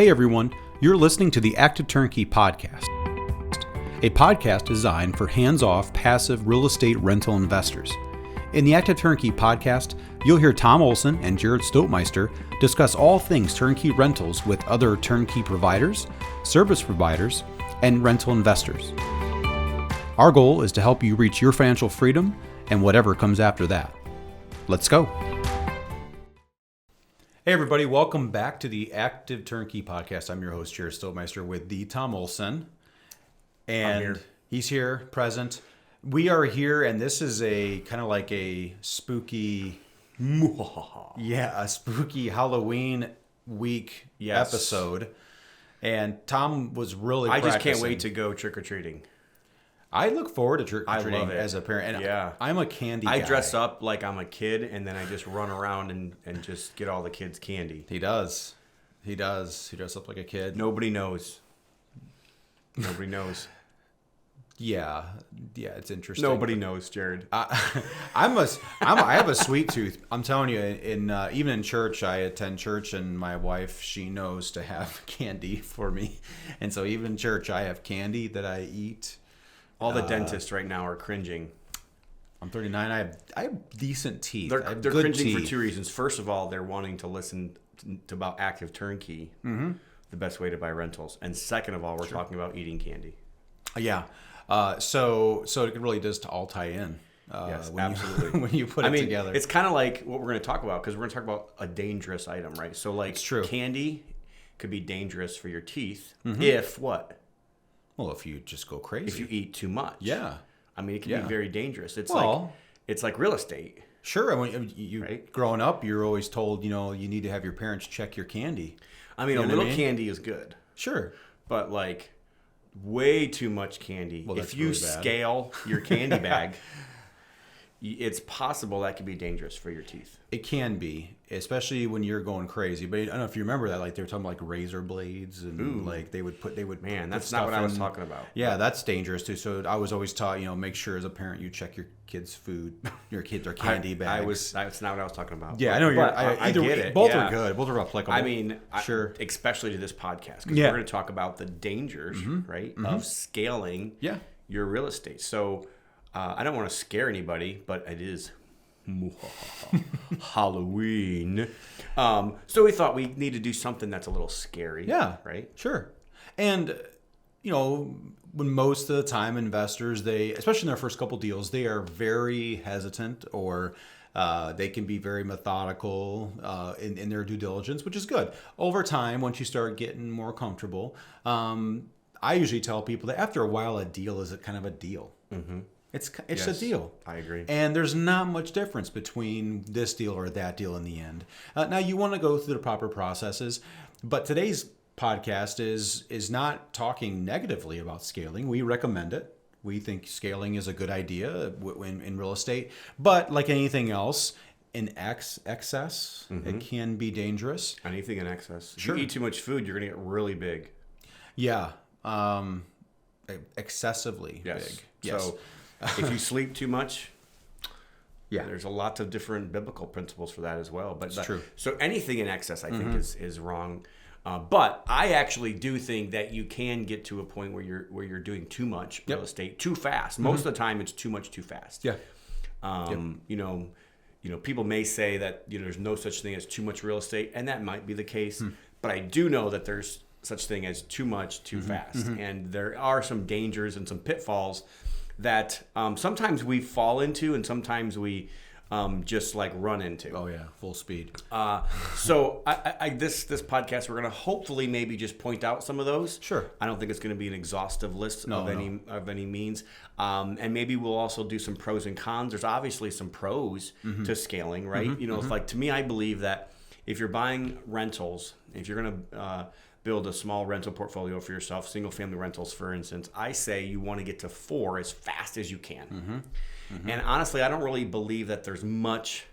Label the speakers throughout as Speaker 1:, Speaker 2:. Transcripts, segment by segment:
Speaker 1: Hey everyone, you're listening to the Active Turnkey Podcast, a podcast designed for hands-off, passive real estate rental investors. In the Active Turnkey Podcast, you'll hear Tom Olson and Jared Stoltmeister discuss all things turnkey rentals with other turnkey providers, service providers, and rental investors. Our goal is to help you reach your financial freedom and whatever comes after that. Let's go. Hey everybody, welcome back to the Active Turnkey Podcast. I'm your host, Jared Stoltmeister, with the Tom Olson. And he's here, present. We are here, and this is a kind of like a spooky, a spooky Halloween week episode. And Tom was really
Speaker 2: I
Speaker 1: practicing.
Speaker 2: just can't wait to go trick-or-treating.
Speaker 1: I look forward to trick-or-treating
Speaker 2: I love it.
Speaker 1: as a parent. And
Speaker 2: yeah.
Speaker 1: I'm a candy guy.
Speaker 2: I dress up like I'm a kid, and then I just run around and just get all the kids candy.
Speaker 1: He does. He dresses up like a kid.
Speaker 2: Nobody knows. Nobody knows.
Speaker 1: Yeah, it's interesting.
Speaker 2: Nobody knows, Jared.
Speaker 1: I have a sweet tooth. I'm telling you, even in church, I attend church, and my wife, she knows to have candy for me, and so even in church, I have candy that I eat.
Speaker 2: All the dentists right now are cringing.
Speaker 1: I'm 39. I have decent teeth.
Speaker 2: They're cringing
Speaker 1: teeth.
Speaker 2: for two reasons. First of all, they're wanting to listen to about Active Turnkey, the best way to buy rentals, and second of all, we're talking about eating candy.
Speaker 1: Yeah. So it really does all tie in.
Speaker 2: Yes,
Speaker 1: when
Speaker 2: absolutely.
Speaker 1: When you put it together.
Speaker 2: It's kind of like what we're going to talk about, because we're going to talk about a dangerous item, right? So like candy could be dangerous for your teeth if what?
Speaker 1: Well, if you just go crazy.
Speaker 2: If you eat too much.
Speaker 1: Yeah.
Speaker 2: I mean, it can be very dangerous. It's like real estate.
Speaker 1: Sure. I mean, growing up, you're always told, you need to have your parents check your candy.
Speaker 2: I mean, a little candy is good.
Speaker 1: Sure.
Speaker 2: But like way too much candy.
Speaker 1: Well,
Speaker 2: if you
Speaker 1: really bad.
Speaker 2: scale your candy bag, it's possible that could be dangerous for your teeth.
Speaker 1: It can be, especially when you're going crazy. But I don't know if you remember that, like they were talking about like razor blades and like they would.
Speaker 2: Man, that's not what I was talking about.
Speaker 1: Yeah, that's dangerous too. So I was always taught, make sure as a parent you check your kids' food, your kids' or candy bags.
Speaker 2: That's not what I was talking about.
Speaker 1: Yeah, I know.
Speaker 2: I get it.
Speaker 1: Both are good. Both are applicable.
Speaker 2: I mean,
Speaker 1: sure.
Speaker 2: Especially to this podcast, because we're going to talk about the dangers, right, of scaling your real estate. So I don't want to scare anybody, but it is Halloween. So we thought we need to do something that's a little scary.
Speaker 1: Yeah.
Speaker 2: Right?
Speaker 1: Sure. And, when most of the time investors, especially in their first couple deals, they are very hesitant or they can be very methodical in their due diligence, which is good. Over time, once you start getting more comfortable, I usually tell people that after a while, a deal is kind of a deal. Mm-hmm. It's a deal.
Speaker 2: I agree.
Speaker 1: And there's not much difference between this deal or that deal in the end. Now, you want to go through the proper processes, but today's podcast is not talking negatively about scaling. We recommend it. We think scaling is a good idea in real estate. But like anything else, in excess, it can be dangerous.
Speaker 2: Anything in excess. If
Speaker 1: Sure.
Speaker 2: you eat too much food, you're going to get really big.
Speaker 1: Yeah. Excessively big. Yes.
Speaker 2: So if you sleep too much,
Speaker 1: yeah,
Speaker 2: there's a lot of different biblical principles for that as well. But
Speaker 1: it's true.
Speaker 2: So anything in excess, I think, is wrong. But I actually do think that you can get to a point where you're doing too much real estate too fast. Most of the time, it's too much too fast.
Speaker 1: Yeah.
Speaker 2: People may say that there's no such thing as too much real estate, and that might be the case. But I do know that there's such thing as too much too fast, and there are some dangers and some pitfalls that sometimes we fall into, and sometimes we just like run into.
Speaker 1: Oh yeah, full speed.
Speaker 2: So this podcast, we're going to hopefully maybe just point out some of those.
Speaker 1: Sure.
Speaker 2: I don't think it's going to be an exhaustive list of any means. And maybe we'll also do some pros and cons. There's obviously some pros to scaling, right? It's like, to me, I believe that if you're buying rentals, if you're going to build a small rental portfolio for yourself, single family rentals, for instance, I say you want to get to 4 as fast as you can. And honestly, I don't really believe that there's much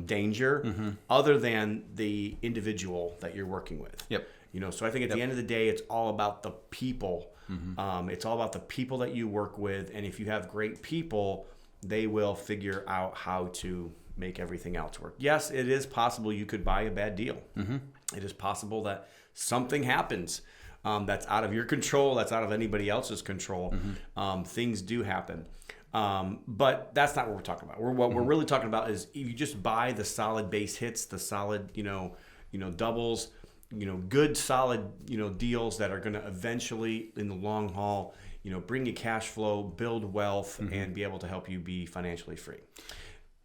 Speaker 2: danger other than the individual that you're working with.
Speaker 1: Yep.
Speaker 2: So I think at the end of the day, it's all about the people. It's all about the people that you work with. And if you have great people, they will figure out how to make everything else work. Yes, it is possible you could buy a bad deal. It is possible that something happens that's out of your control, that's out of anybody else's control. Things do happen. But that's not what we're talking about. What we're really talking about is if you just buy the solid base hits, the solid, doubles, good solid, deals that are going to eventually in the long haul, bring you cash flow, build wealth, and be able to help you be financially free.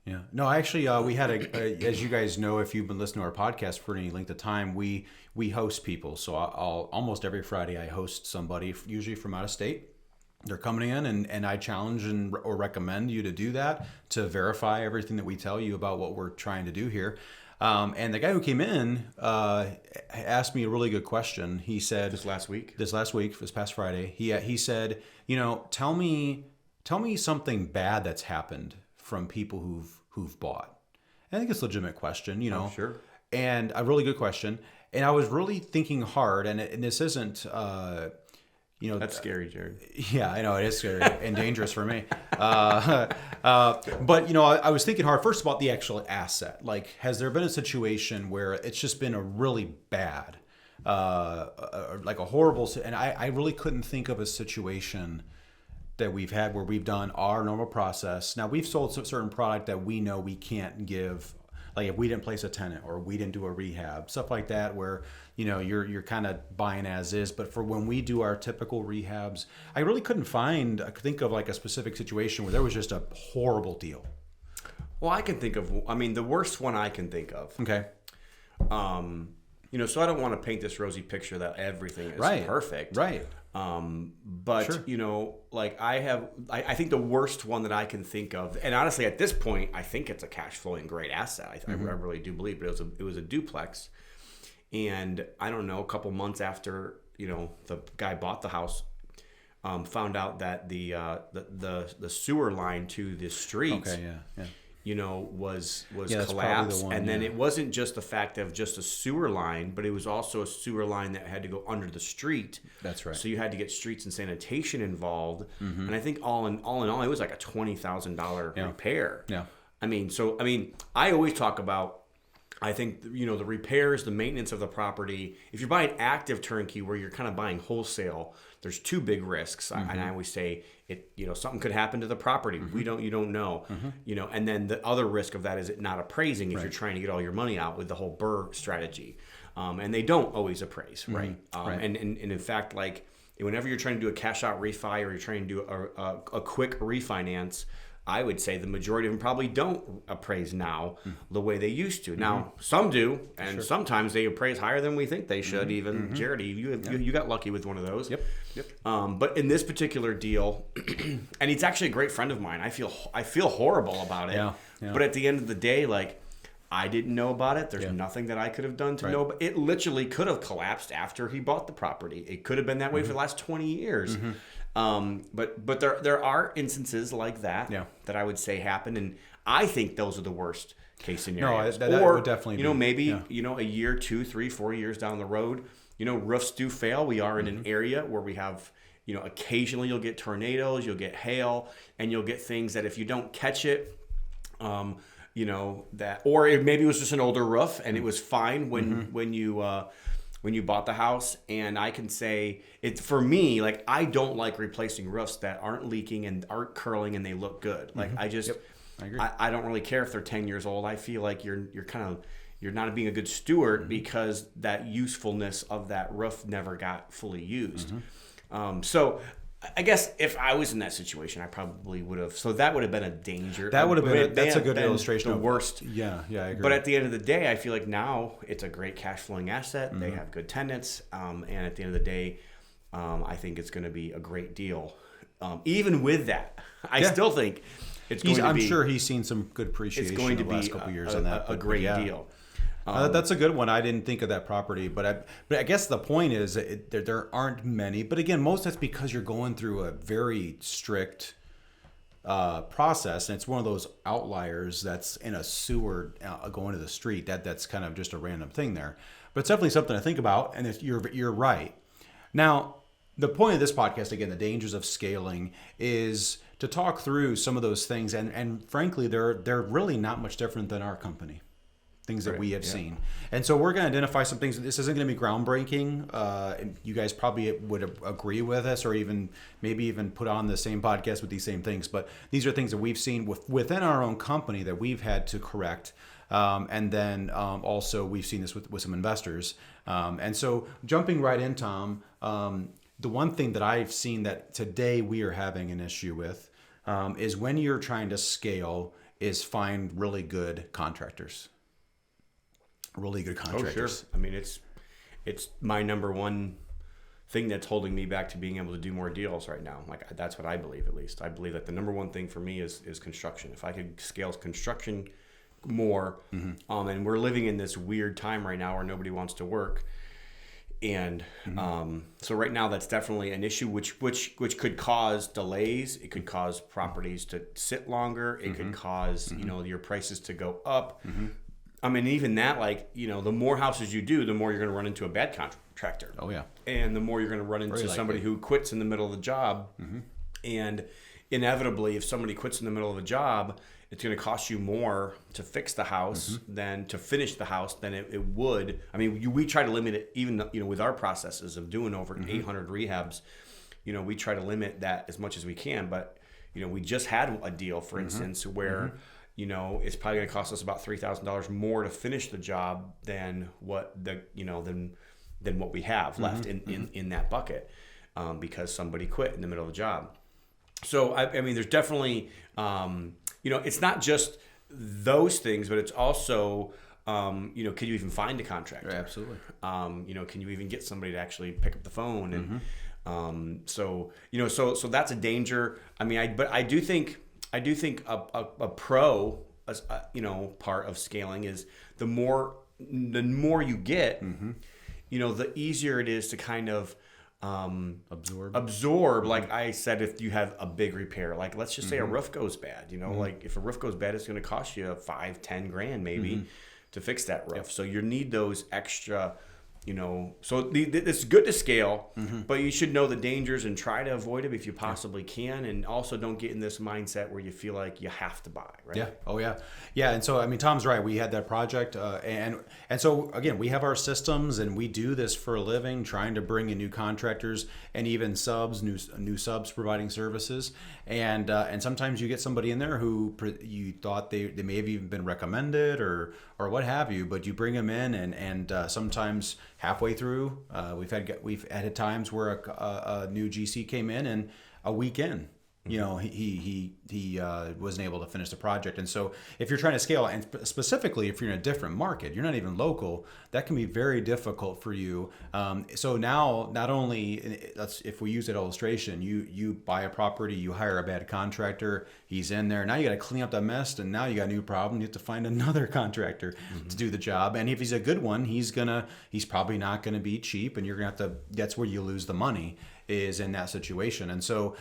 Speaker 1: Yeah. No, actually, we had as you guys know, if you've been listening to our podcast for any length of time, we host people. So I'll almost every Friday I host somebody, usually from out of state. They're coming in, and I challenge or recommend you to do that, to verify everything that we tell you about what we're trying to do here. And the guy who came in asked me a really good question. He said
Speaker 2: this
Speaker 1: past Friday, he said, tell me something bad that's happened from people who've bought. And I think it's a legitimate question,
Speaker 2: Oh, sure.
Speaker 1: And a really good question. And I was really thinking hard, and this isn't,
Speaker 2: that's scary, Jared.
Speaker 1: Yeah, I know it is scary and dangerous for me. But I was thinking hard first about the actual asset. Like, has there been a situation where it's just been a really bad, like a horrible, and I really couldn't think of a situation that we've had where we've done our normal process. Now, we've sold a certain product that we know we can't give, like if we didn't place a tenant or we didn't do a rehab, stuff like that, where you're kind of buying as is. But for when we do our typical rehabs, I really couldn't think of like a specific situation where there was just a horrible deal.
Speaker 2: Well, I can think of, the worst one I can think of.
Speaker 1: Okay.
Speaker 2: So I don't want to paint this rosy picture that everything is perfect.
Speaker 1: Right.
Speaker 2: But
Speaker 1: sure.
Speaker 2: I think the worst one that I can think of, and honestly at this point, I think it's a cash flowing great asset. I really do believe, but it was a duplex. And I don't know, a couple months after, the guy bought the house, found out that the sewer line to the street, was collapsed. And then it wasn't just the fact of just a sewer line, but it was also a sewer line that had to go under the street.
Speaker 1: That's right.
Speaker 2: So you had to get streets and sanitation involved. And I think all in all, it was like a $20,000 repair.
Speaker 1: Yeah.
Speaker 2: I always talk about, I think, the repairs, the maintenance of the property. If you're buying active turnkey where you're kind of buying wholesale, there's two big risks. And I always say something could happen to the property. You don't know, and then the other risk of that is it not appraising if you're trying to get all your money out with the whole BRRRR strategy. And they don't always appraise. Right. And in fact, like whenever you're trying to do a cash out refi or you're trying to do a quick refinance, I would say the majority of them probably don't appraise now the way they used to. Now, some do, and sometimes they appraise higher than we think they should. Even Jared, you got lucky with one of those.
Speaker 1: Yep.
Speaker 2: But in this particular deal, and he's actually a great friend of mine. I feel horrible about it.
Speaker 1: Yeah.
Speaker 2: But at the end of the day, like, I didn't know about it. There's nothing that I could have done to know. But it literally could have collapsed after he bought the property. It could have been that way for the last 20 years. But there are instances like that that I would say happen, and I think those are the worst case scenarios.
Speaker 1: No, that would definitely be.
Speaker 2: Maybe a year, 2, 3, 4 years down the road, roofs do fail. We are in an area where we have, occasionally you'll get tornadoes, you'll get hail, and you'll get things that if you don't catch it, maybe it was just an older roof and it was fine when you bought the house. And I can say it for me, like, I don't like replacing roofs that aren't leaking and aren't curling and they look good. Like I agree. I don't really care if they're 10 years old. I feel like you're not being a good steward because that usefulness of that roof never got fully used. So I guess if I was in that situation, I probably would have. So that would have been a danger.
Speaker 1: That would have been. That's a good illustration
Speaker 2: the
Speaker 1: of
Speaker 2: worst.
Speaker 1: Yeah, I agree.
Speaker 2: But at the end of the day, I feel like now it's a great cash flowing asset. They have good tenants, and at the end of the day, I think it's going to be a great deal. Even with that, I still think it's going to be.
Speaker 1: I'm sure he's seen some good appreciation.
Speaker 2: It's going to
Speaker 1: the
Speaker 2: be
Speaker 1: last couple of years on that.
Speaker 2: A great deal.
Speaker 1: That's a good one. I didn't think of that property, but I guess the point is there aren't many. But again, most that's because you're going through a very strict process, and it's one of those outliers that's in a sewer going to the street. That's kind of just a random thing there. But it's definitely something to think about, and you're right. Now, the point of this podcast, again, the dangers of scaling, is to talk through some of those things. And frankly, they're really not much different than our company. Things that we have seen. And so we're going to identify some things. This isn't going to be groundbreaking. And you guys probably would agree with us, or maybe even put on the same podcast with these same things. But these are things that we've seen within our own company that we've had to correct. And then also we've seen this with some investors. And so jumping right in, Tom, the one thing that I've seen that today we are having an issue with is when you're trying to scale is find really good contractors. Really good contractors.
Speaker 2: Oh, sure. I mean, it's my number one thing that's holding me back to being able to do more deals right now. Like, that's what I believe, at least. I believe that the number one thing for me is construction. If I could scale construction more, and we're living in this weird time right now where nobody wants to work. And so right now that's definitely an issue which could cause delays. It could cause properties to sit longer. It could cause, your prices to go up. I mean, even that, the more houses you do, the more you're going to run into a bad contractor.
Speaker 1: Oh, yeah.
Speaker 2: And the more you're going to run into somebody who quits in the middle of the job. And inevitably, if somebody quits in the middle of a job, it's going to cost you more to fix the house than to finish the house than it would. I mean, we try to limit it, even, with our processes of doing over 800 rehabs, we try to limit that as much as we can. But, we just had a deal, for instance, where... it's probably going to cost us about $3,000 more to finish the job than what than what we have left in that bucket, because somebody quit in the middle of the job. So I mean, there's definitely it's not just those things, but it's also can you even find a contractor?
Speaker 1: Right, absolutely.
Speaker 2: Can you even get somebody to actually pick up the phone? And so that's a danger. I mean, I do think a pro, part of scaling is the more you get, the easier it is to kind of absorb. Like I said, if you have a big repair, like let's just say a roof goes bad, like if a roof goes bad, it's going to cost you $5-10 grand maybe to fix that roof. So you need those extra. So it's good to scale, but you should know the dangers and try to avoid them if you possibly can. And also don't get in this mindset where you feel like you have to buy, right?
Speaker 1: Yeah. Oh, yeah. Yeah. And so, I mean, Tom's right. We had that project. And so, again, we have our systems and we do this for a living, trying to bring in new contractors and even subs, new subs providing services. And sometimes you get somebody in there who you thought they may have even been recommended or what have you, but you bring them in and sometimes halfway through, we've had times where a new GC came in and a week in, he wasn't able to finish the project. And so if you're trying to scale, and specifically if you're in a different market, you're not even local, that can be very difficult for you. So now, not only, if we use that illustration, you buy a property, you hire a bad contractor, he's in there, now you got to clean up that mess, and now you got a new problem, you have to find another contractor to do the job. And if he's a good one, he's probably not going to be cheap, and you're going to have to, that's where you lose the money, is in that situation. And so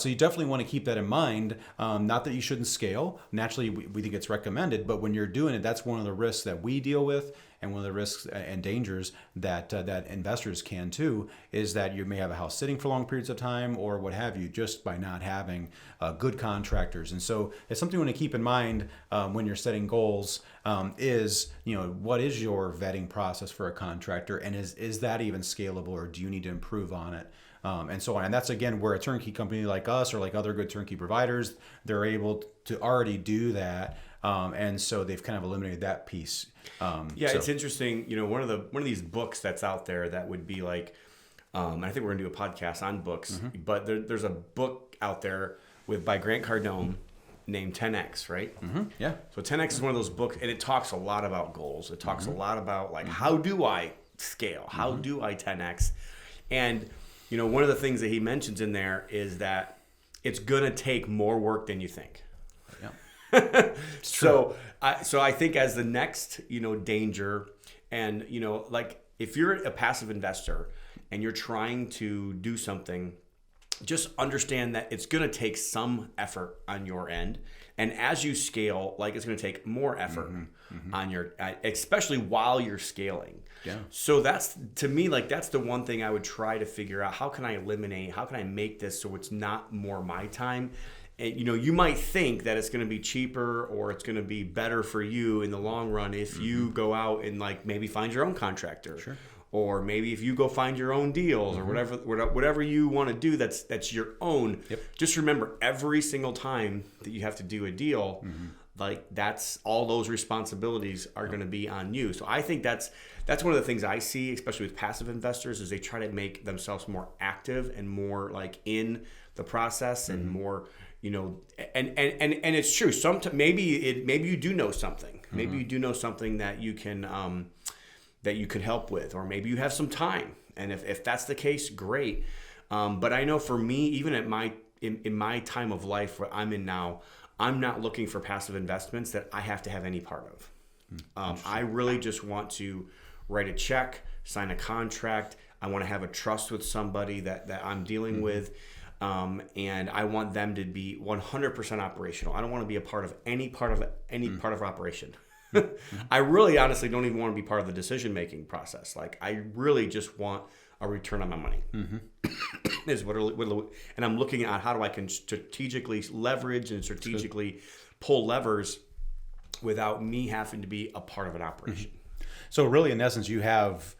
Speaker 1: you definitely want to keep that in mind. Not that you shouldn't scale. Naturally, we think it's recommended, but when you're doing it, that's one of the risks that we deal with, and one of the risks and dangers that investors can too, is that you may have a house sitting for long periods of time or what have you, just by not having good contractors. And so it's something you want to keep in mind when you're setting goals, is, what is your vetting process for a contractor, and is that even scalable, or do you need to improve on it? And so on. And that's, again, where a turnkey company like us or like other good turnkey providers, they're able to already do that. And so they've kind of eliminated that piece.
Speaker 2: It's interesting. One of these books that's out there that would be like, I think we're going to do a podcast on books, but there's a book out there by Grant Cardone named 10X, right?
Speaker 1: Yeah.
Speaker 2: So 10X is one of those books, and it talks a lot about goals. It talks a lot about how do I scale? How do I 10X? And one of the things that he mentions in there is that it's going to take more work than you think. Yeah. So I think as the next, danger, and, like if you're a passive investor and you're trying to do something, just understand that it's going to take some effort on your end. And as you scale, it's going to take more effort on your, especially while you're scaling. Yeah. So that's, to me, that's the one thing I would try to figure out. How can I make this so it's not more my time And, you might think that it's going to be cheaper or it's going to be better for you in the long run if you go out and like maybe find your own contractor.
Speaker 1: Sure.
Speaker 2: Or maybe if you go find your own deals or whatever you want to do that's your own.
Speaker 1: Yep.
Speaker 2: Just remember, every single time that you have to do a deal, like that's all those responsibilities are going to be on you. So I think that's one of the things I see, especially with passive investors, is they try to make themselves more active and more like in the process and more, and it's true. Sometimes maybe you do know something. Maybe you do know something that you can help with, or maybe you have some time. And if that's the case, great. But I know for me, even at in my time of life where I'm in now, I'm not looking for passive investments that I have to have any part of. I really just want to write a check, sign a contract. I want to have a trust with somebody that I'm dealing with. And I want them to be 100% operational. I don't want to be a part of any part of operation. I really honestly don't even want to be part of the decision-making process. Like, I really just want a return on my money. Is what and I'm looking at how I can strategically leverage and strategically pull levers without me having to be a part of an operation.
Speaker 1: So really, in essence, you have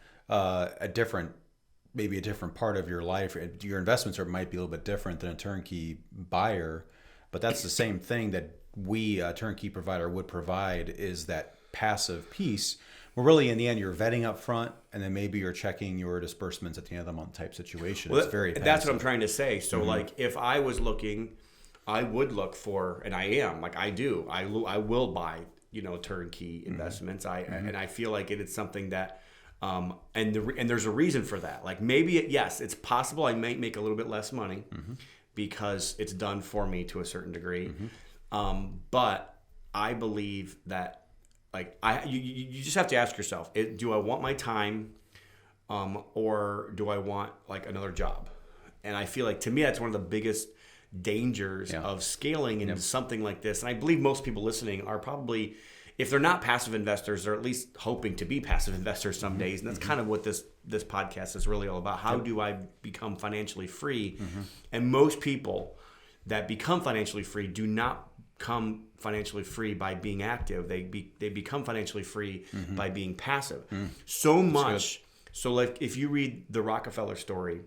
Speaker 1: maybe a different part of your life. Your investments might be a little bit different than a turnkey buyer, but that's the same thing that we, a turnkey provider, would provide, is that passive piece. Well, really, in the end, you're vetting up front, and then maybe you're checking your disbursements at the end of the month type situation.
Speaker 2: Well,
Speaker 1: it's very passive.
Speaker 2: That's what I'm trying to say. So, like, if I was looking, I would look for, and I am, like I do, I will buy, turnkey investments. And I feel like it is something that, and there's a reason for that. Like, maybe, yes, it's possible I might make a little bit less money because it's done for me to a certain degree. But I believe that, like, you just have to ask yourself, do I want my time, or do I want like another job? And I feel like, to me, that's one of the biggest dangers of scaling into something like this. And I believe most people listening are probably, if they're not passive investors, they're at least hoping to be passive investors some days. And that's kind of what this podcast is really all about. How do I become financially free? And most people that become financially free do not become financially free by being active. They become financially free by being passive. So much. So, like, if you read the Rockefeller story,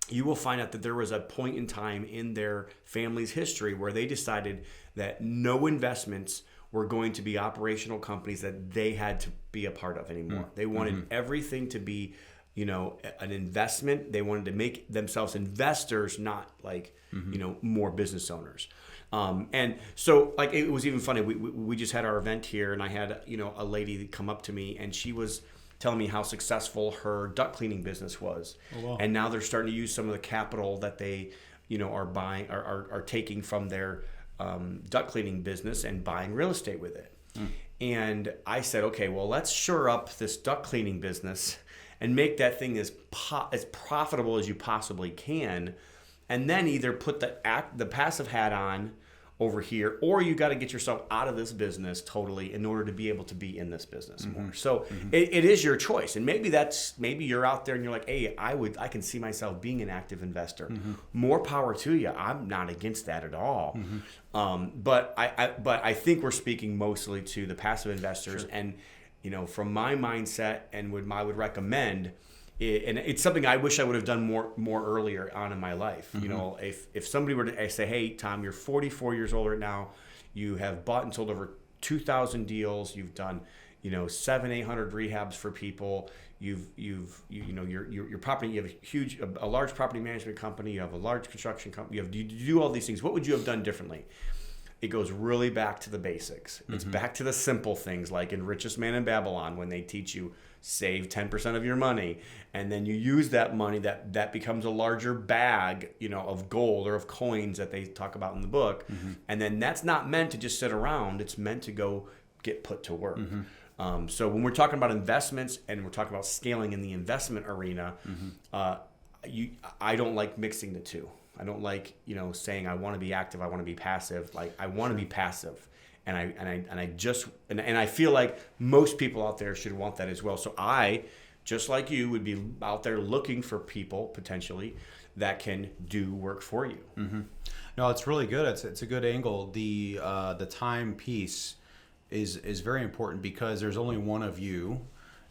Speaker 2: you will find out that there was a point in time in their family's history where they decided that no investments were going to be operational companies that they had to be a part of anymore. They wanted everything to be, an investment. They wanted to make themselves investors, not like, more business owners. And so, like, it was even funny. We just had our event here, and I had, a lady come up to me, and she was telling me how successful her duct cleaning business was. Oh, wow. And now they're starting to use some of the capital that they, are buying, are taking from their duct cleaning business and buying real estate with it. And I said, okay, well, let's shore up this duct cleaning business and make that thing as profitable as you possibly can. And then either put the passive hat on over here, or you got to get yourself out of this business totally in order to be able to be in this business more. So it is your choice. And maybe you're out there and you're like, hey, I can see myself being an active investor. More power to you. I'm not against that at all. But I think we're speaking mostly to the passive investors. Sure. And, from my mindset and I would recommend, and it's something I wish I would have done more earlier on in my life. If somebody were to say, hey, Tom, you're 44 years old right now, you have bought and sold over 2,000 deals, you've done 700-800 rehabs for people, your property, you have a large property management company, you have a large construction company, you do all these things. What would you have done differently? It goes really back to the basics. It's back to the simple things, like in Richest Man in Babylon, when they teach you save 10% of your money, and then you use that money that becomes a larger bag, of gold or of coins that they talk about in the book. And then that's not meant to just sit around. It's meant to go get put to work. So when we're talking about investments and we're talking about scaling in the investment arena, I don't like mixing the two. I don't like, saying I want to be active, I want to be passive. Like, I want to be passive. And I feel like most people out there should want that as well. So I, just like you, would be out there looking for people potentially that can do work for you.
Speaker 1: No, it's really good. It's a good angle. The time piece is very important because there's only one of you,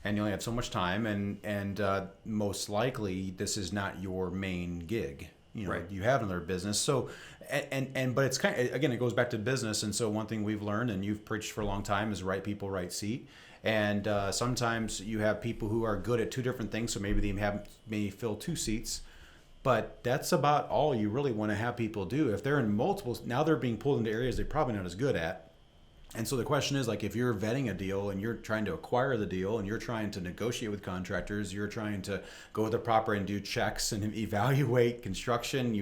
Speaker 1: and you only have so much time, and most likely this is not your main gig.
Speaker 2: Right.
Speaker 1: You have another business. So, but it's kind of, again, it goes back to business. And so one thing we've learned, and you've preached for a long time, is right people, right seat. And sometimes you have people who are good at two different things. So maybe they may fill two seats. But that's about all you really want to have people do. If they're in multiple, now they're being pulled into areas they're probably not as good at. And so the question is, like, if you're vetting a deal and you're trying to acquire the deal and you're trying to negotiate with contractors, you're trying to go with the proper and do checks and evaluate construction,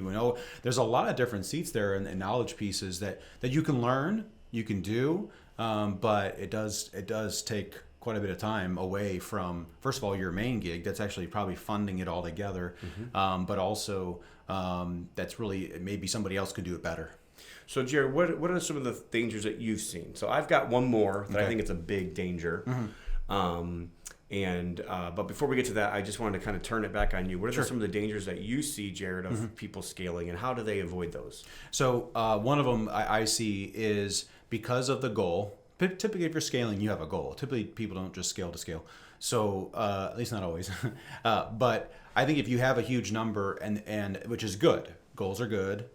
Speaker 1: there's a lot of different seats there and knowledge pieces that you can learn, you can do, but it does take quite a bit of time away from, first of all, your main gig that's actually probably funding it all together, but also that's really, maybe somebody else could do it better.
Speaker 2: So, Jared, what are some of the dangers that you've seen? So I've got one more that I think it's a big danger. But before we get to that, I just wanted to kind of turn it back on you. What are some of the dangers that you see, Jared, of people scaling, and how do they avoid those? So
Speaker 1: one of them I see is because of the goal. Typically, if you're scaling, you have a goal. Typically, people don't just scale to scale. So at least not always. But I think if you have a huge number, and which is good, goals are good.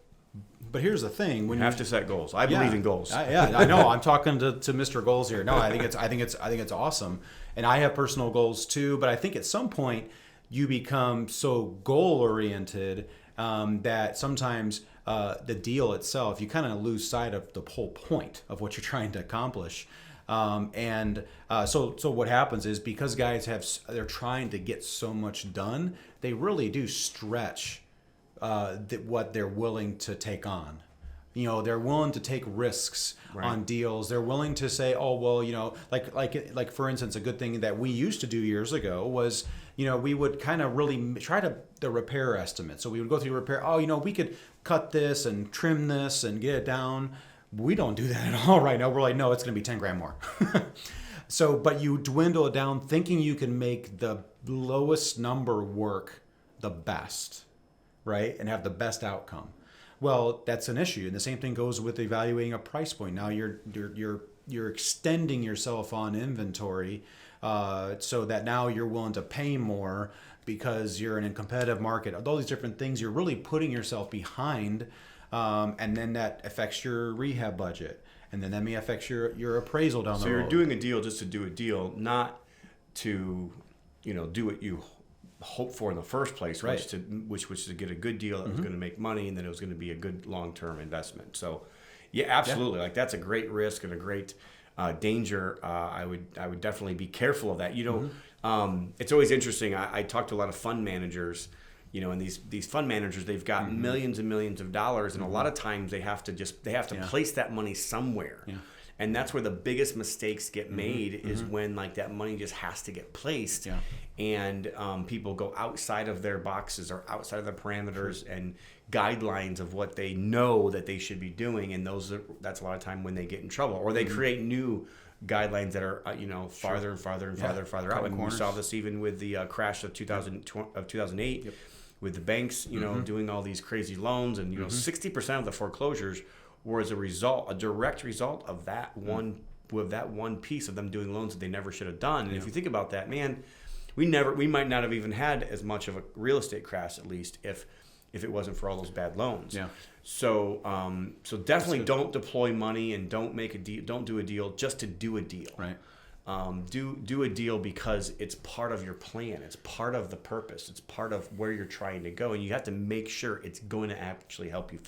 Speaker 1: But here's the thing: when
Speaker 2: you have to set goals. I believe in goals.
Speaker 1: I know. I'm talking to Mr. Goals here. No, I think it's awesome, and I have personal goals too. But I think at some point you become so goal oriented that sometimes the deal itself, you kind of lose sight of the whole point of what you're trying to accomplish. So what happens is, because guys they're trying to get so much done, they really do stretch what they're willing to take on. They're willing to take risks on deals. They're willing to say, oh, well, like for instance, a good thing that we used to do years ago was, we would kind of really try the repair estimate. So we would go through repair. Oh, we could cut this and trim this and get it down. We don't do that at all right now. We're like, no, it's going to be 10 grand more. So, but you dwindle it down thinking you can make the lowest number work the best, right? And have the best outcome. Well, that's an issue. And the same thing goes with evaluating a price point. Now you're extending yourself on inventory so that now you're willing to pay more because you're in a competitive market. All these different things, you're really putting yourself behind, and then that affects your rehab budget. And then that may affect your appraisal down the road.
Speaker 2: So you're doing a deal just to do a deal, not to, do what you hope for in the first place,
Speaker 1: right,
Speaker 2: which was to get a good deal that was going to make money, and then it was going to be a good long-term investment. So, yeah, absolutely. Yeah. Like, that's a great risk and a great danger. I would definitely be careful of that. It's always interesting. I talk to a lot of fund managers, and these fund managers, they've got millions and millions of dollars, and a lot of times they have to place that money somewhere. Yeah. And that's where the biggest mistakes get made is when, like, that money just has to get placed, and people go outside of their boxes or outside of the parameters and guidelines of what they know that they should be doing, and that's a lot of time when they get in trouble, or they create new guidelines that are farther and farther and farther out. And we saw this even with the crash of 2008, with the banks doing all these crazy loans, and 60% of the foreclosures were as a direct result of that one piece of them doing loans that they never should have done. And if you think about that, man, we might not have even had as much of a real estate crash, at least if it wasn't for all those bad loans. Yeah. So definitely don't deploy money and don't do a deal just to do a deal.
Speaker 1: Right.
Speaker 2: Do a deal because it's part of your plan. It's part of the purpose. It's part of where you're trying to go, and you have to make sure it's going to actually help you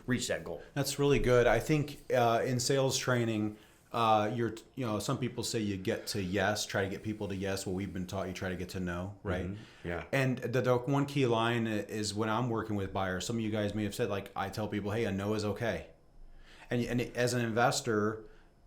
Speaker 2: reach that goal.
Speaker 1: That's really good. I think in sales training, some people say you get to yes, try to get people to yes. Well, we've been taught you try to get to no, right?
Speaker 2: Yeah.
Speaker 1: And the one key line is when I'm working with buyers, some of you guys may have said, like, I tell people, hey, a no is okay. And as an investor,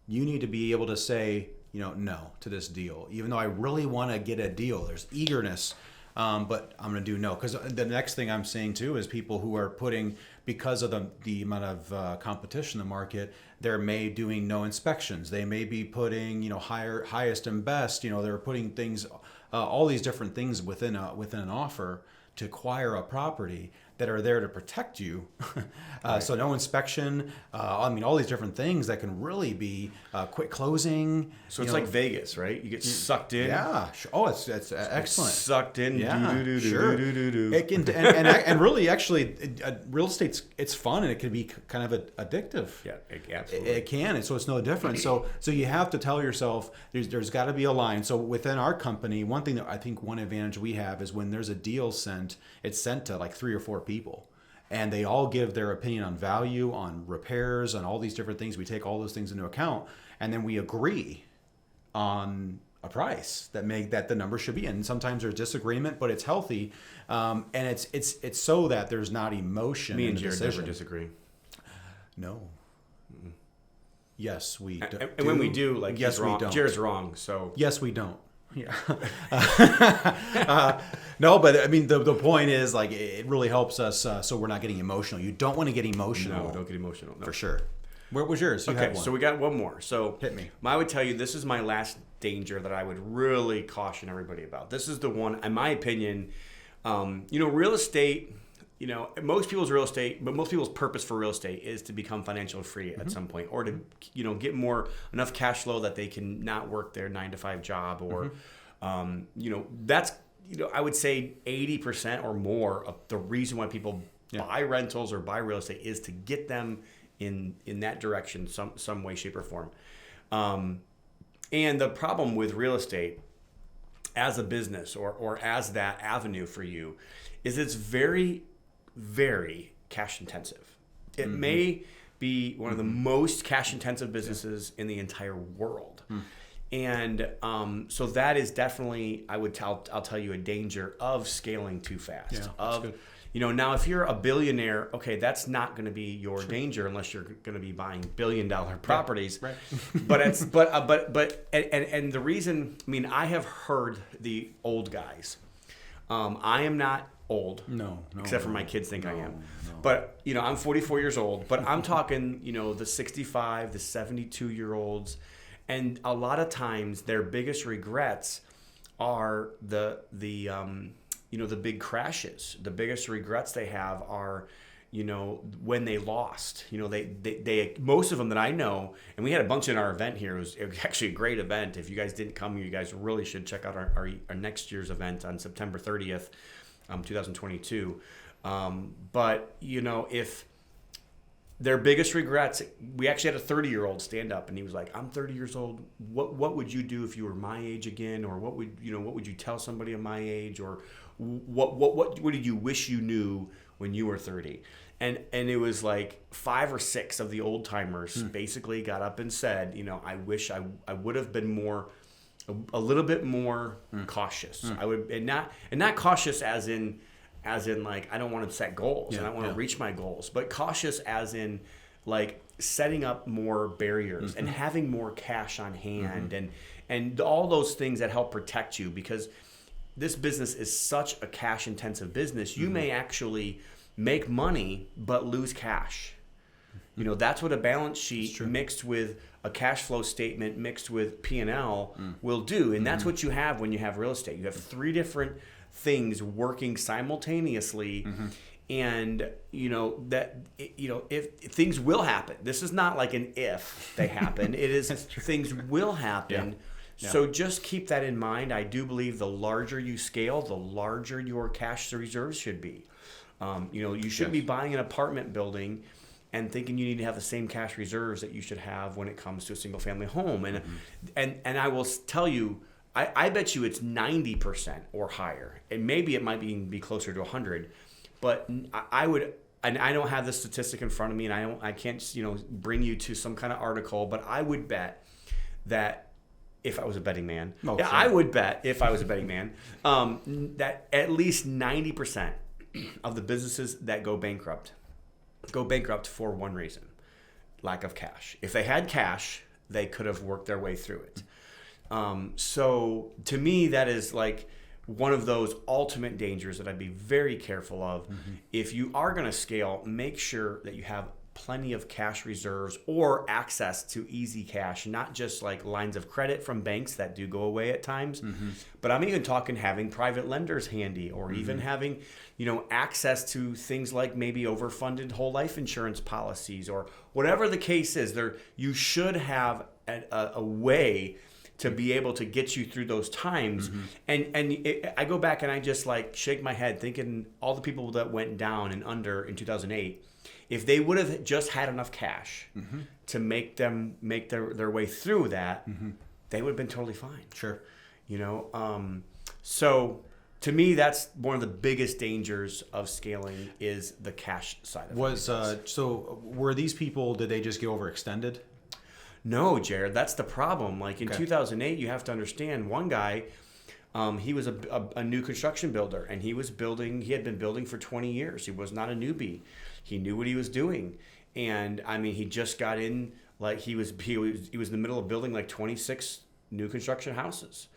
Speaker 1: you need to be able to say, no to this deal. Even though I really want to get a deal, there's eagerness. But I'm going to do no. Because the next thing I'm saying, too, is people who are putting, because of the amount of competition in the market, they're doing no inspections. They may be putting, highest and best. They're putting things, all these different things within an offer to acquire a property that are there to protect you. So no inspection, all these different things that can really be quick closing.
Speaker 2: So it's like Vegas, right? You get sucked in.
Speaker 1: Yeah. Oh, it's excellent.
Speaker 2: Sucked in.
Speaker 1: Yeah, sure. It can, and really, actually, real estate's it's fun and it can be kind of addictive.
Speaker 2: Yeah, absolutely.
Speaker 1: It can, and so it's no different. So you have to tell yourself there's got to be a line. So within our company, one thing that I think one advantage we have is when there's a deal sent, it's sent to like 3 or 4 people. And they all give their opinion on value, on repairs, on all these different things. We take all those things into account, and then we agree on a price that the number should be. And sometimes there's disagreement, but it's healthy, and it's so that there's not emotion.
Speaker 2: Me and Jared never disagree.
Speaker 1: No. Mm-mm. Yes, we do.
Speaker 2: And when we do, like,
Speaker 1: yes, we don't.
Speaker 2: Jared's wrong. So
Speaker 1: yes, we don't. Yeah. No, but I mean, the point is, like, it really helps us so we're not getting emotional. You don't want to get emotional.
Speaker 2: No, don't get emotional. No.
Speaker 1: For sure. What was yours?
Speaker 2: Okay, so we got one more. So
Speaker 1: hit me.
Speaker 2: I would tell you this is my last danger that I would really caution everybody about. This is the one, in my opinion, real estate. Most people's real estate, but most people's purpose for real estate is to become financially free at some point, or to, get enough cash flow that they can not work their 9-to-5 job, or, that's, I would say 80% or more of the reason why people buy rentals or buy real estate is to get them in that direction, some way, shape, or form. And the problem with real estate as a business or as that avenue for you is it's very, very cash intensive. It may be one of the most cash intensive businesses in the entire world. And so that is definitely, I'll tell you, a danger of scaling too fast. Now if you're a billionaire, okay, that's not going to be your danger unless you're going to be buying $1 billion properties. Right. But the reason, I have heard the old guys. I am not old. No. Except for my kids think I am. No. But, I'm 44 years old. But I'm talking, the 65, the 72-year-olds. And a lot of times their biggest regrets are the big crashes. The biggest regrets they have are, when they lost. They most of them that I know, and we had a bunch in our event here. It was actually a great event. If you guys didn't come, you guys really should check out our next year's event on September 30th. 2022. But, if their biggest regrets, we actually had a 30-year-old stand up and he was like, I'm 30 years old. What would you do if you were my age again? Or what would you tell somebody of my age? Or what did you wish you knew when you were 30? And it was like 5 or 6 of the old timers basically got up and said, I wish I would have been a little bit more cautious. I would, and not cautious as in like, I don't want to set goals and I want to reach my goals, but cautious as in like setting up more barriers and having more cash on hand and all those things that help protect you, because this business is such a cash intensive business. You may actually make money, but lose cash. That's what a balance sheet mixed with a cash flow statement mixed with P&L will do. And that's what you have when you have real estate. You have 3 different things working simultaneously. And, if things will happen. This is not like an if they happen. It is things will happen. Yeah. So just keep that in mind. I do believe the larger you scale, the larger your cash reserves should be. You shouldn't be buying an apartment building and thinking you need to have the same cash reserves that you should have when it comes to a single family home. And I will tell you, I bet you it's 90% or higher. And maybe it might be closer to 100. But I would, and I don't have the statistic in front of me, and I can't bring you to some kind of article, but I would bet that if I was a betting man, I would bet if I was a betting man, that at least 90% of the businesses that go bankrupt for one reason: lack of cash. If they had cash, they could have worked their way through it. So to me, that is like one of those ultimate dangers that I'd be very careful of. If you are going to scale, make sure that you have plenty of cash reserves or access to easy cash, not just like lines of credit from banks that do go away at times, but I'm even talking having private lenders handy, or even having, access to things like maybe overfunded whole life insurance policies, or whatever the case is. You should have a way to be able to get you through those times. I go back and I just like shake my head thinking all the people that went down and under in 2008, if they would have just had enough cash to make their way through that, they would have been totally fine.
Speaker 1: Sure.
Speaker 2: So to me, that's one of the biggest dangers of scaling is the cash side of it.
Speaker 1: So were these people, did they just get overextended?
Speaker 2: No, Jared, that's the problem. Like in 2008, you have to understand one guy, he was a new construction builder, and he had been building for 20 years. He was not a newbie. He knew what he was doing. And I mean, he just got in, like he was in the middle of building like 26 new construction houses.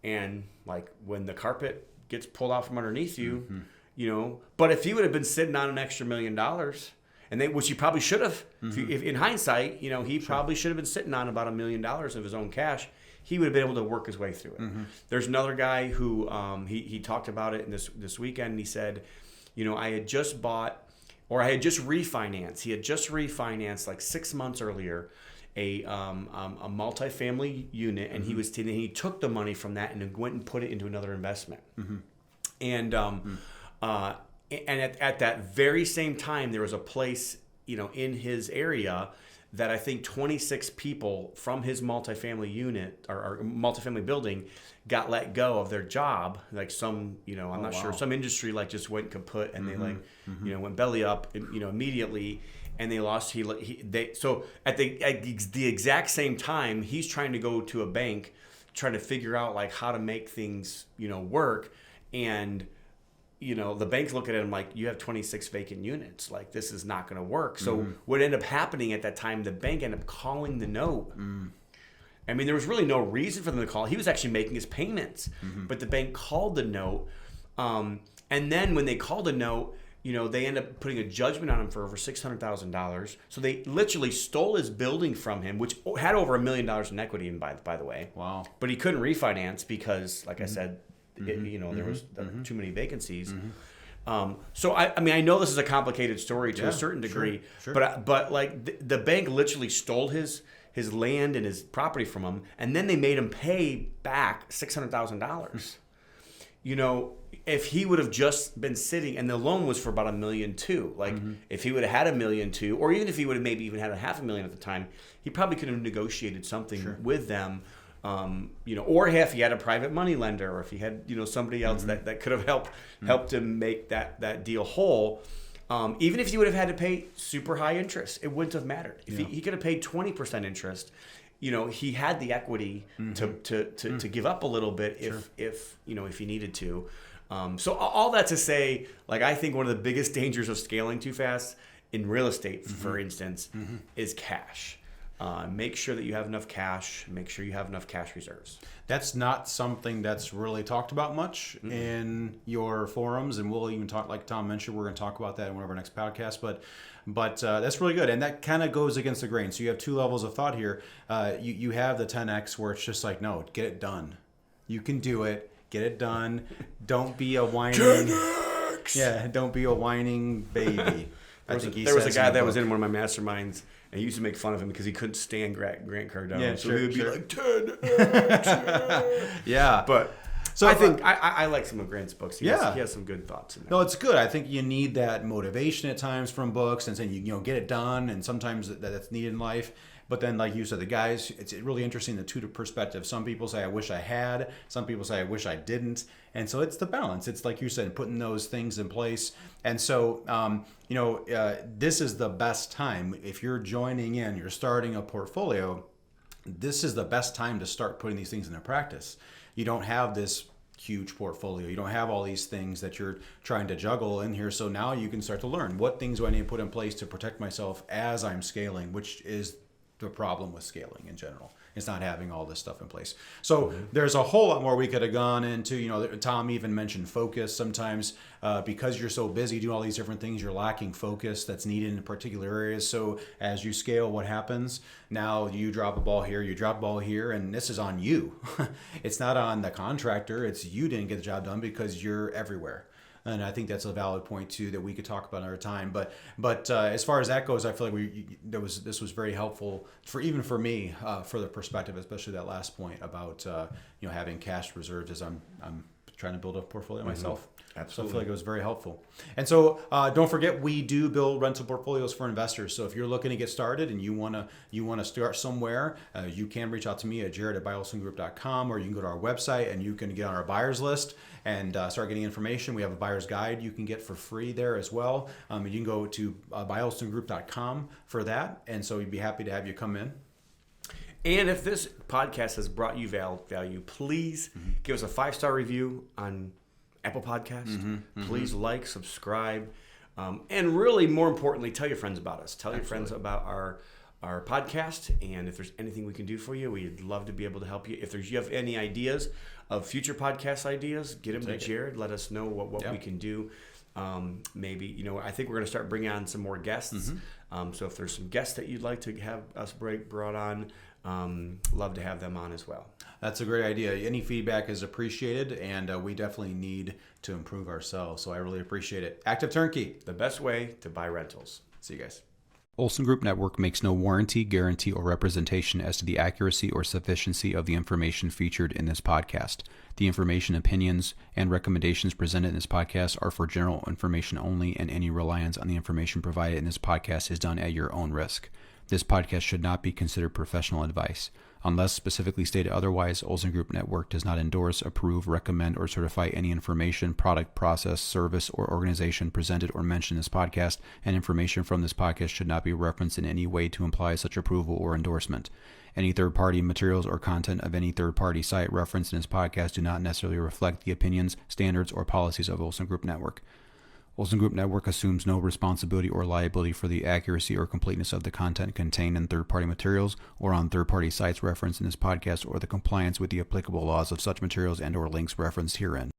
Speaker 2: And like when the carpet gets pulled out from underneath you, but if he would have been sitting on an extra $1 million, which he probably should have, if in hindsight, he probably should have been sitting on about $1 million of his own cash. He would have been able to work his way through it. There's another guy who he talked about it this weekend. And he said, I had just refinanced. He had just refinanced like 6 months earlier a multifamily unit, and he took the money from that and went and put it into another investment. And at that very same time, there was a place, in his area that I think 26 people from his multifamily unit or multifamily building got let go of their job. Like some, I'm not sure, some industry like just went kaput, and they went belly up, immediately, and they lost. So at the exact same time, he's trying to go to a bank, trying to figure out like how to make things, work, and the banks look at him like, you have 26 vacant units. Like, this is not going to work. So what ended up happening at that time, the bank ended up calling the note. I mean, there was really no reason for them to call. He was actually making his payments. But the bank called the note. And then when they called the note, they ended up putting a judgment on him for over $600,000. So they literally stole his building from him, which had over $1 million in equity, by the way.
Speaker 1: Wow.
Speaker 2: But he couldn't refinance because, like I said, there was too many vacancies. So I know this is a complicated story to a certain degree, sure. But like the bank literally stole his land and his property from him, and then they made him pay back $600,000. If he would have just been sitting, and the loan was for about $1.2 million, like if he would have had $1.2 million, or even if he would have maybe even had $500,000 at the time, he probably could have negotiated something with them. Or if he had a private money lender, or if he had, somebody else that could have helped him make that deal whole. Even if he would have had to pay super high interest, it wouldn't have mattered. If he could have paid 20% interest, he had the equity to give up a little bit if he needed to. So all that to say, like, I think one of the biggest dangers of scaling too fast in real estate, for instance, is cash. Make sure that you have enough cash. Make sure you have enough cash reserves. That's not something that's really talked about much in your forums, and we'll even talk, like Tom mentioned, we're going to talk about that in one of our next podcasts. But that's really good, and that kind of goes against the grain. So you have two levels of thought here. You have the 10x where it's just like, no, get it done. You can do it. Get it done. Don't be a whining. 10x. Yeah, don't be a whining baby. There was a guy that was in one of my masterminds. And he used to make fun of him because he couldn't stand Grant Cardone. Yeah, so he would be like, 10x. Yeah. But so I think I like some of Grant's books. He has some good thoughts in there.
Speaker 1: No, it's good. I think you need that motivation at times from books and saying, get it done. And sometimes that's needed in life. But then, like you said, the guys, it's really interesting, the two perspectives. Some people say, I wish I had. Some people say, I wish I didn't. And so it's the balance. It's like you said, putting those things in place. And so, this is the best time. If you're joining in, you're starting a portfolio, this is the best time to start putting these things into practice. You don't have this huge portfolio. You don't have all these things that you're trying to juggle in here. So now you can start to learn, what things do I need to put in place to protect myself as I'm scaling, which is the problem with scaling in general. It's not having all this stuff in place. So there's a whole lot more we could have gone into. Tom even mentioned focus. Sometimes because you're so busy doing all these different things, you're lacking focus that's needed in particular areas. So as you scale, what happens? Now you drop a ball here, you drop a ball here, and this is on you. It's not on the contractor. It's you didn't get the job done because you're everywhere. And I think that's a valid point too that we could talk about another time. But as far as that goes, I feel like this was very helpful for me for the perspective, especially that last point about having cash reserves as I'm trying to build a portfolio myself.
Speaker 2: Absolutely.
Speaker 1: So I feel like it was very helpful. And so don't forget, we do build rental portfolios for investors. So if you're looking to get started and you want to start somewhere, you can reach out to me at jared@buyolsongroup.com, or you can go to our website and you can get on our buyers list and start getting information. We have a buyer's guide you can get for free there as well. You can go to buyolsongroup.com for that. And so we'd be happy to have you come in.
Speaker 2: And if this podcast has brought you value, please give us a 5-star review on Apple Podcast. Please like, subscribe, and really, more importantly, tell your friends about us. Tell your friends about our podcast, and if there's anything we can do for you, we'd love to be able to help you. If you have any ideas of future podcast ideas, get them to Jared. Let us know what we can do. Maybe, I think we're going to start bringing on some more guests. So if there's some guests that you'd like to have us brought on, love to have them on as well.
Speaker 1: That's a great idea. Any feedback is appreciated, and we definitely need to improve ourselves. So I really appreciate it. Active Turnkey,
Speaker 2: the best way to buy rentals.
Speaker 1: See you guys.
Speaker 3: Olson Group Network makes no warranty, guarantee, or representation as to the accuracy or sufficiency of the information featured in this podcast. The information, opinions, and recommendations presented in this podcast are for general information only, and any reliance on the information provided in this podcast is done at your own risk. This podcast should not be considered professional advice. Unless specifically stated otherwise, Olson Group Network does not endorse, approve, recommend, or certify any information, product, process, service, or organization presented or mentioned in this podcast, and information from this podcast should not be referenced in any way to imply such approval or endorsement. Any third-party materials or content of any third-party site referenced in this podcast do not necessarily reflect the opinions, standards, or policies of Olson Group Network. Olson Group Network assumes no responsibility or liability for the accuracy or completeness of the content contained in third-party materials or on third-party sites referenced in this podcast, or the compliance with the applicable laws of such materials and/or links referenced herein.